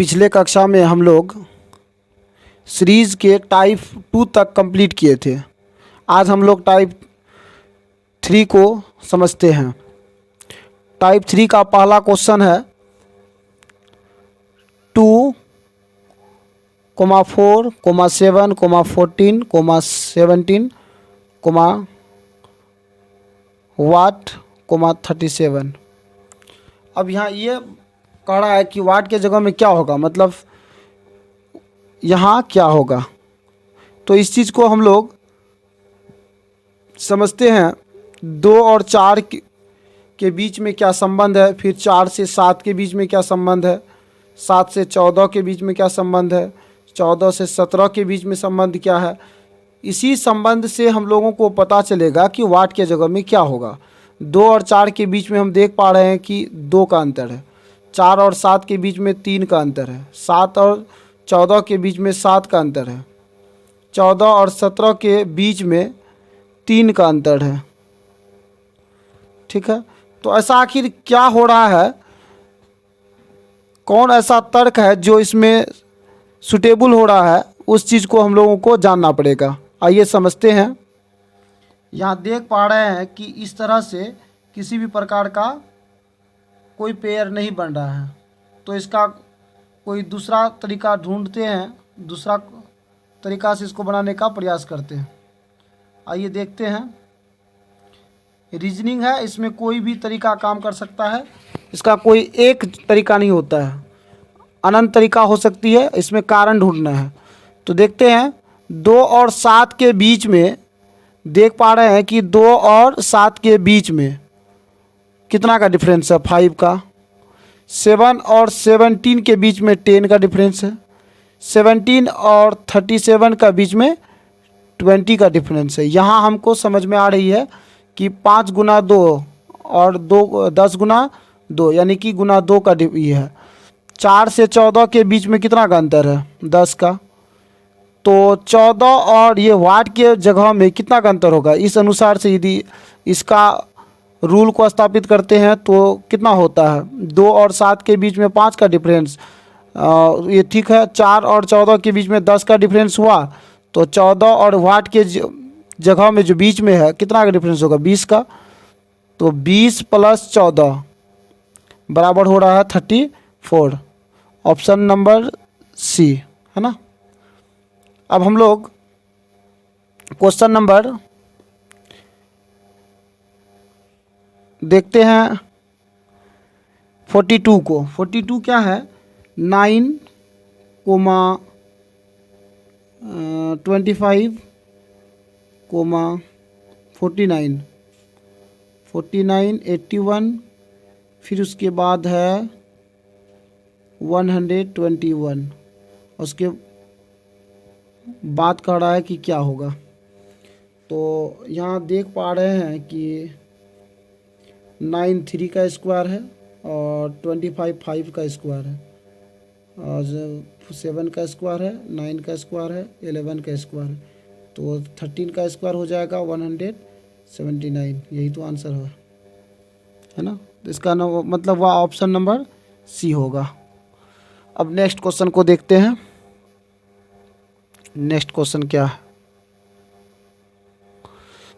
पिछले कक्षा में हम लोग सीरीज़ के टाइप 2 तक कंप्लीट किए थे। आज हम लोग टाइप 3 को समझते हैं। टाइप 3 का पहला क्वेश्चन है 2, 4, 7, 14, 17, वाट, 37। अब यहाँ ये कह रहा है कि वाट के जगह में क्या होगा, मतलब यहाँ क्या होगा। तो इस चीज़ को हम लोग समझते हैं। 2 और 4 के बीच में क्या संबंध है, फिर 4 से 7 के बीच में क्या संबंध है, 7 से 14 के बीच में क्या संबंध है, 14 से 17 के बीच में संबंध क्या है। इसी संबंध से हम लोगों को पता चलेगा कि वाट के जगह में क्या होगा। 2 और 4 के बीच में हम देख पा रहे हैं कि 2 का अंतर है। 4 और 7 के बीच में 3 का अंतर है। 7 और 14 के बीच में 7 का अंतर है। 14 और 17 के बीच में 3 का अंतर है। ठीक है, तो ऐसा आखिर क्या हो रहा है, कौन ऐसा तर्क है जो इसमें सुटेबल हो रहा है, उस चीज़ को हम लोगों को जानना पड़ेगा। आइए समझते हैं। यहाँ देख पा रहे हैं कि इस तरह से किसी भी प्रकार का कोई पेयर नहीं बन रहा है, तो इसका कोई दूसरा तरीका ढूंढते हैं, दूसरा तरीका से इसको बनाने का प्रयास करते हैं। आइए देखते हैं। रीजनिंग है, इसमें कोई भी तरीका काम कर सकता है, इसका कोई एक तरीका नहीं होता है, अनंत तरीका हो सकती है। इसमें कारण ढूंढना है। तो देखते हैं। 2 और 7 के बीच में देख पा रहे हैं कि 2 और 7 के बीच में कितना का डिफरेंस है, 5 का। 7 और 17 के बीच में 10 का डिफरेंस है। 17 और 37 का बीच में 20 का डिफरेंस है। यहाँ हमको समझ में आ रही है कि 5 गुना 2 और 10 गुना 2 यानी कि गुना 2 का ये है। 4 से 14 के बीच में कितना का अंतर है, 10 का। तो 14 और ये वाट के जगह में कितना का अंतर होगा, इस अनुसार से यदि इसका रूल को स्थापित करते हैं तो कितना होता है। 2 और 7 के बीच में 5 का डिफरेंस, ये ठीक है। 4 और 14 के बीच में 10 का डिफरेंस हुआ, तो 14 और वाट के जगह में जो बीच में है कितना का डिफरेंस होगा, 20 का। तो 20 प्लस 14 बराबर हो रहा है 34। ऑप्शन नंबर सी है ना। अब हम लोग क्वेश्चन नंबर देखते हैं 42 को। 42 क्या है, 9, 25, 49, 81, फिर उसके बाद है 121। उसके बात कर रहा है कि क्या होगा। तो यहाँ देख पा रहे हैं कि 9 3 का स्क्वायर है और 25 5 का स्क्वायर है और 7 का स्क्वायर है, 9 का स्क्वायर है, 11 का स्क्वायर है। तो 13 का स्क्वायर हो जाएगा 179। यही तो आंसर है ना। तो इसका मतलब वह ऑप्शन नंबर सी होगा। अब नेक्स्ट क्वेश्चन को देखते हैं। नेक्स्ट क्वेश्चन क्या है,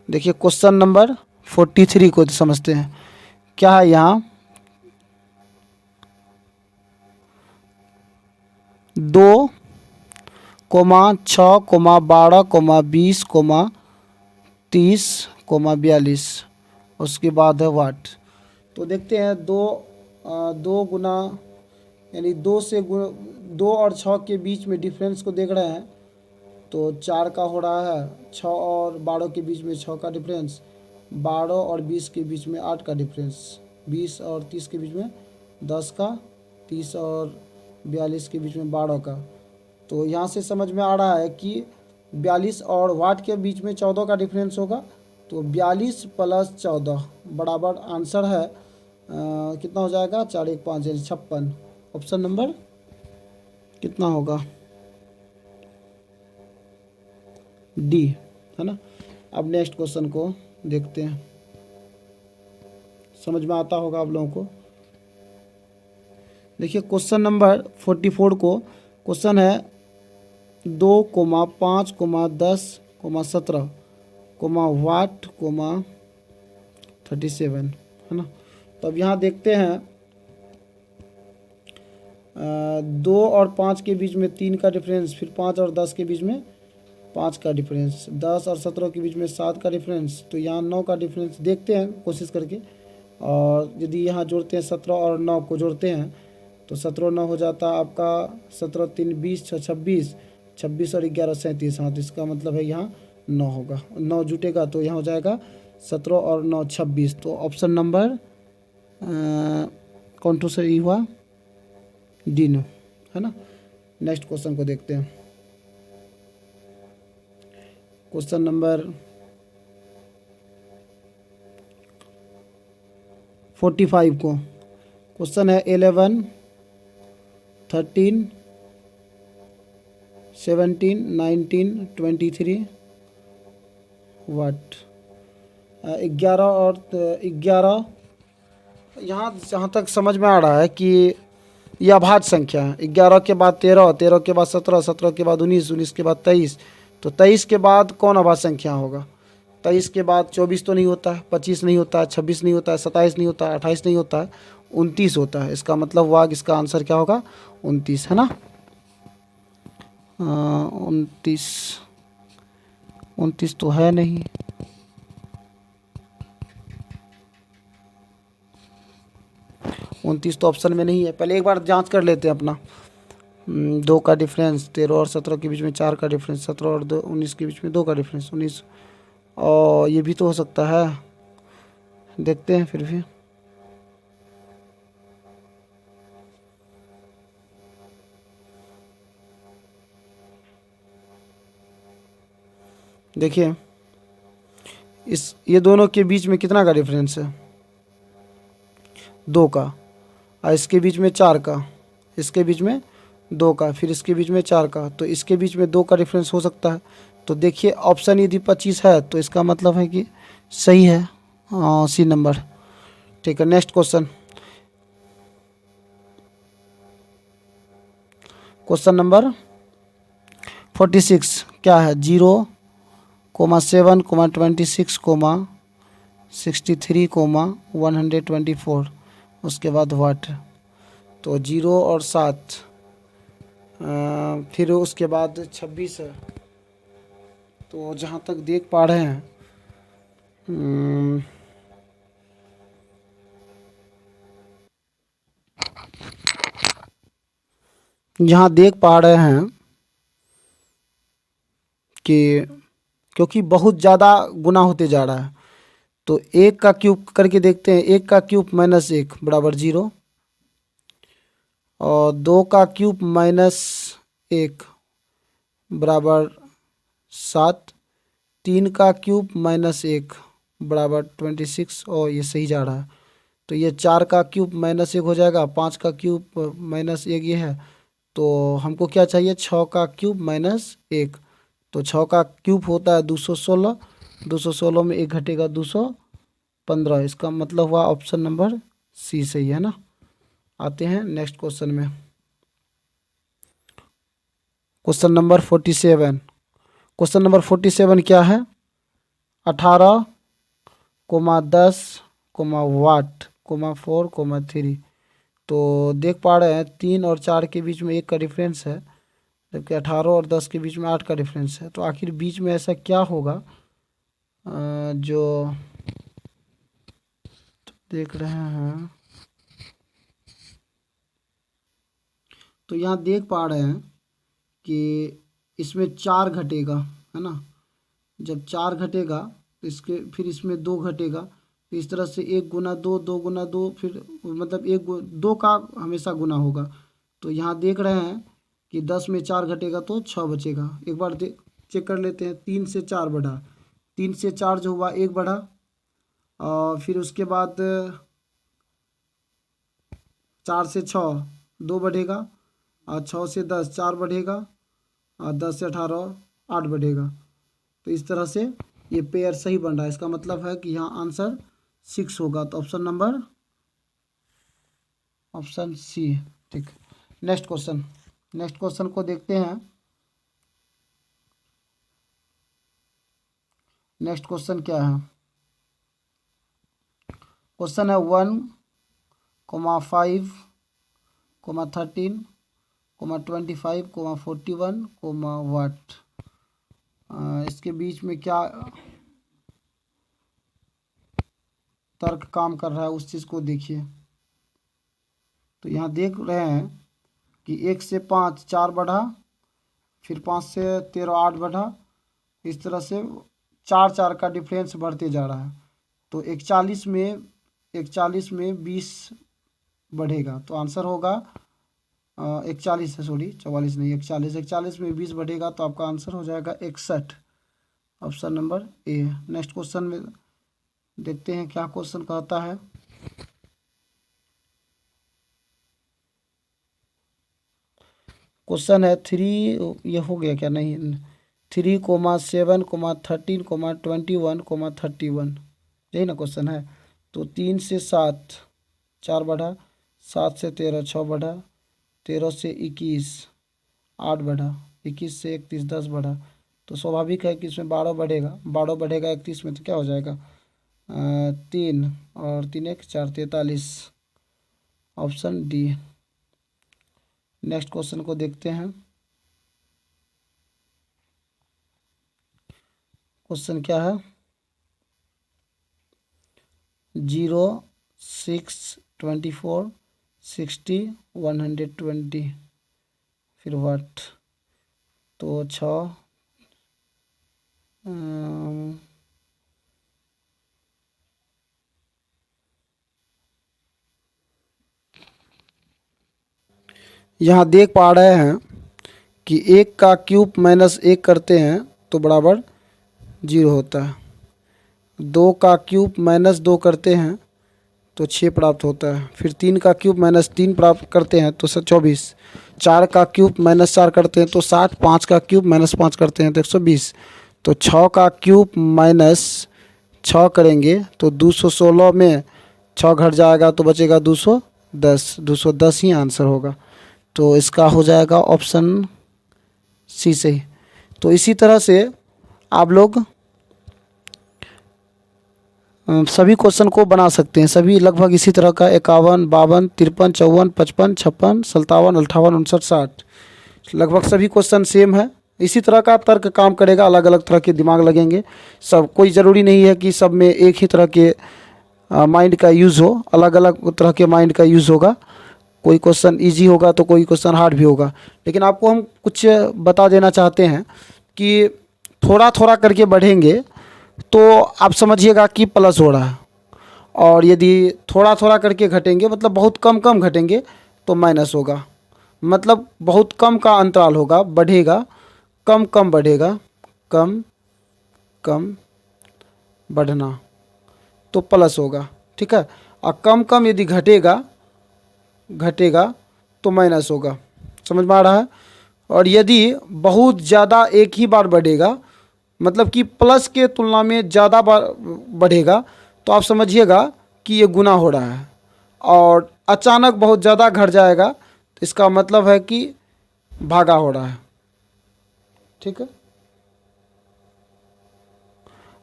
देखिए क्वेश्चन नंबर 43 को समझते हैं। क्या है यहाँ, 2, 6, 12, 20, 30, 42। उसके बाद है वाट। तो देखते हैं। 2 गुना यानी 2 और 6 के बीच में डिफरेंस को देख रहे हैं, तो 4 का हो रहा है। 6 और 12 के बीच में 6 का डिफरेंस। 12 और 20 के बीच में 8 का डिफरेंस। 20 और 30 के बीच में 10 का। 30 और 42 के बीच में 12 का। तो यहाँ से समझ में आ रहा है कि 42 और वाट के बीच में 14 का डिफरेंस होगा। तो 42 प्लस 14 बराबर आंसर है कितना हो जाएगा, 4 1 5 यानी 56। ऑप्शन नंबर कितना होगा, डी है ना। अब नेक्स्ट क्वेश्चन को देखते हैं, समझ में आता होगा आप लोगों को। देखिए क्वेश्चन नंबर 44 को क्वेश्चन है 2,5,17,वाट 37 है ना। तो अब यहाँ देखते हैं 2 और 5 के बीच में 3 का डिफरेंस, फिर 5 और 10 के बीच में 5 का डिफरेंस, 10 और 17 के बीच में 7 का डिफरेंस, तो यहाँ 9 का डिफरेंस। देखते हैं कोशिश करके, और यदि यहाँ जोड़ते हैं 17 और 9 को जोड़ते हैं तो 17 9 हो जाता है आपका 17 3 20 6 26, 26 और 11 37। हाँ, तो इसका मतलब है यहाँ 9 होगा, 9 जुटेगा तो यहाँ हो जाएगा 17 और 9 26। तो ऑप्शन नंबर कौन टू सही हुआ, डी नो, है ना। नेक्स्ट क्वेश्चन को देखते हैं। क्वेश्चन नंबर 45 को क्वेश्चन है 11 13 17 19 23 वाट 11 और 11। यहाँ जहाँ तक समझ में आ रहा है कि यह अभाज्य संख्या है। 11 के बाद 13, 13 के बाद 17, 17 के बाद 19, 19 के बाद 23, तो 23 के बाद कौन अभाज्य संख्या होगा। 23 के बाद 24 तो नहीं होता है, 25 नहीं होता है, 26 नहीं होता है, 27 नहीं होता है, 28 नहीं होता है, 29 होता है। इसका मतलब हुआ कि इसका आंसर क्या होगा, 29, है ना। 29, 29 तो है नहीं। उनतीस तो ऑप्शन में नहीं है। पहले एक बार जांच कर लेते हैं अपना। 2 का डिफरेंस, 13 और 17 के बीच में 4 का डिफरेंस, 17 और 19 के बीच में 2 का डिफरेंस, 19, और ये भी तो हो सकता है। देखते हैं फिर भी। देखिए ये दोनों के बीच में कितना का डिफरेंस है, 2 का, और इसके बीच में 4 का, इसके बीच में 2 का, फिर इसके बीच में 4 का, तो इसके बीच में 2 का डिफरेंस हो सकता है। तो देखिए ऑप्शन यदि 25 है तो इसका मतलब है कि सही है, सी नंबर। ठीक है, नेक्स्ट क्वेश्चन। क्वेश्चन नंबर 46 क्या है, 0,7,26,63,124, उसके बाद वाट। तो 0 और 7, फिर उसके बाद 26 है। तो जहाँ तक देख पा रहे हैं यहाँ देख पा रहे हैं कि क्योंकि बहुत ज़्यादा गुना होते जा रहा है, तो 1 का क्यूब करके देखते हैं। 1 का क्यूब माइनस 1 बराबर 0, और 2 का क्यूब माइनस 1 बराबर 7, 3 का क्यूब माइनस 1 बराबर 26, और ये सही जा रहा है। तो ये 4 का क्यूब माइनस 1 हो जाएगा, 5 का क्यूब माइनस 1 ये है। तो हमको क्या चाहिए, 6 का क्यूब माइनस 1। तो 6 का क्यूब होता है 216, 216 में 1 घटेगा 215। इसका मतलब हुआ ऑप्शन नंबर सी सही है ना। आते हैं नेक्स्ट क्वेश्चन में। Question number 47। क्वेश्चन नंबर 47 क्या है, 18,10,वाट 4,3। तो देख पा रहे हैं 3 और 4 के बीच में 1 का डिफरेंस है, जबकि 18 और 10 के बीच में 8 का डिफरेंस है। तो आखिर बीच में ऐसा क्या होगा जो देख रहे हैं। तो यहाँ देख पा रहे हैं कि इसमें 4 घटेगा, है ना। जब 4 घटेगा तो इसके फिर इसमें 2 घटेगा, तो इस तरह से 1 गुना 2, 2 गुना 2, फिर मतलब 2 का हमेशा गुना होगा। तो यहाँ देख रहे हैं कि 10 में 4 घटेगा तो 6 बचेगा। एक बार चेक कर लेते हैं। 3 से 4 बढ़ा, 3 से 4 जो हुआ 1 बढ़ा, और फिर उसके बाद 4 से 6 2 बढ़ेगा, और 6 से 10 4 बढ़ेगा, और 10 से 18 8 बढ़ेगा। तो इस तरह से ये पेयर सही बन रहा है। इसका मतलब है कि यहाँ आंसर 6 होगा। तो ऑप्शन नंबर ऑप्शन सी। ठीक। नेक्स्ट क्वेश्चन को देखते हैं। नेक्स्ट क्वेश्चन क्या है? क्वेश्चन है 1,5,13, 25, 41, वाट। इसके बीच में क्या तर्क काम कर रहा है उस चीज़ को देखिए। तो यहाँ देख रहे हैं कि 1 से 5 4 बढ़ा, फिर 5 से 13 8 बढ़ा, इस तरह से 4 का डिफरेंस बढ़ते जा रहा है। तो 41 में 20 बढ़ेगा, तो आंसर होगा 41 है, सॉरी 44 नहीं, 41 में 20 बढ़ेगा, तो आपका आंसर हो जाएगा 61, option number A. Next question में देखते हैं क्या क्वेश्चन कहता है। क्वेश्चन है 3, ये हो गया क्या? नहीं, 3,7, 13, 21, 31, यही ना क्वेश्चन है। तो 3 से 7 4 बढ़ा, 7 से 13 6 बढ़ा, 13 से 21 8 बढ़ा, 21 से 31 10 बढ़ा। तो स्वाभाविक है कि इसमें 12 बढ़ेगा, 12 बढ़ेगा 31 में, तो क्या हो जाएगा 3 और 3 1 4 43, ऑप्शन डी। नेक्स्ट क्वेश्चन को देखते हैं। क्वेश्चन क्या है? 0 6 24 60 120, फिर वाट। तो 6 यहाँ देख पा रहे हैं कि 1 का क्यूब -1 करते हैं तो बराबर 0 होता है। 2 का क्यूब -2 करते हैं तो 6 प्राप्त होता है। फिर 3 का क्यूब -3 प्राप्त करते हैं तो 24। 4 का क्यूब -4 करते हैं तो 60। 5 का क्यूब -5 करते हैं तो 120। तो 6 का क्यूब -6 करेंगे तो 216 में 6 घट जाएगा तो बचेगा 210। 210 ही आंसर होगा। तो इसका हो जाएगा ऑप्शन सी सही। तो इसी तरह से आप लोग सभी क्वेश्चन को बना सकते हैं। सभी लगभग इसी तरह का 51, 52, 53, 54, 55, 56, 57, 58, 59, 60 लगभग सभी क्वेश्चन सेम है। इसी तरह का तर्क काम करेगा। अलग अलग तरह के दिमाग लगेंगे सब। कोई ज़रूरी नहीं है कि सब में एक ही तरह के माइंड का यूज़ हो। अलग अलग तरह के माइंड का यूज़ होगा। कोई क्वेश्चन इजी होगा तो कोई क्वेश्चन हार्ड भी होगा। लेकिन आपको हम कुछ बता देना चाहते हैं कि थोड़ा थोड़ा करके बढ़ेंगे तो आप समझिएगा कि प्लस हो रहा है, और यदि थोड़ा थोड़ा करके घटेंगे मतलब बहुत कम कम घटेंगे तो माइनस होगा। मतलब बहुत कम का अंतराल होगा, बढ़ेगा, कम कम बढ़ेगा, कम कम बढ़ना तो प्लस होगा। ठीक है। और कम कम यदि घटेगा तो माइनस होगा। समझ में आ रहा है। और यदि बहुत ज़्यादा एक ही बार बढ़ेगा मतलब कि प्लस के तुलना में ज़्यादा बार बढ़ेगा तो आप समझिएगा कि ये गुना हो रहा है। और अचानक बहुत ज़्यादा घट जाएगा तो इसका मतलब है कि भागा हो रहा है। ठीक है।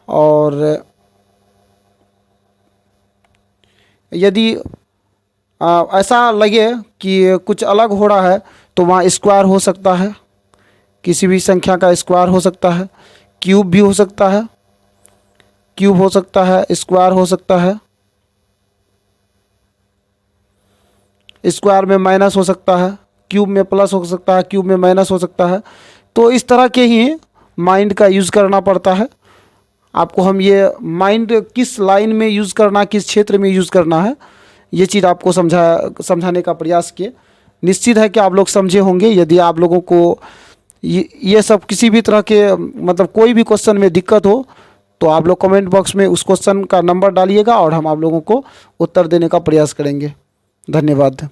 और यदि ऐसा लगे कि कुछ अलग हो रहा है तो वहाँ स्क्वायर हो सकता है, किसी भी संख्या का स्क्वायर हो सकता है, क्यूब भी हो सकता है, क्यूब हो सकता है, स्क्वायर हो सकता है, स्क्वायर में माइनस हो सकता है, क्यूब में प्लस हो सकता है, क्यूब में माइनस हो सकता है। तो इस तरह के ही माइंड का यूज़ करना पड़ता है। आपको हम ये माइंड किस लाइन में यूज़ करना, किस क्षेत्र में यूज़ करना है, ये चीज़ आपको समझाने का प्रयास किए। निश्चित है कि आप लोग समझे होंगे। यदि आप लोगों को ये सब किसी भी तरह के मतलब कोई भी क्वेश्चन में दिक्कत हो तो आप लोग कमेंट बॉक्स में उस क्वेश्चन का नंबर डालिएगा और हम आप लोगों को उत्तर देने का प्रयास करेंगे। धन्यवाद।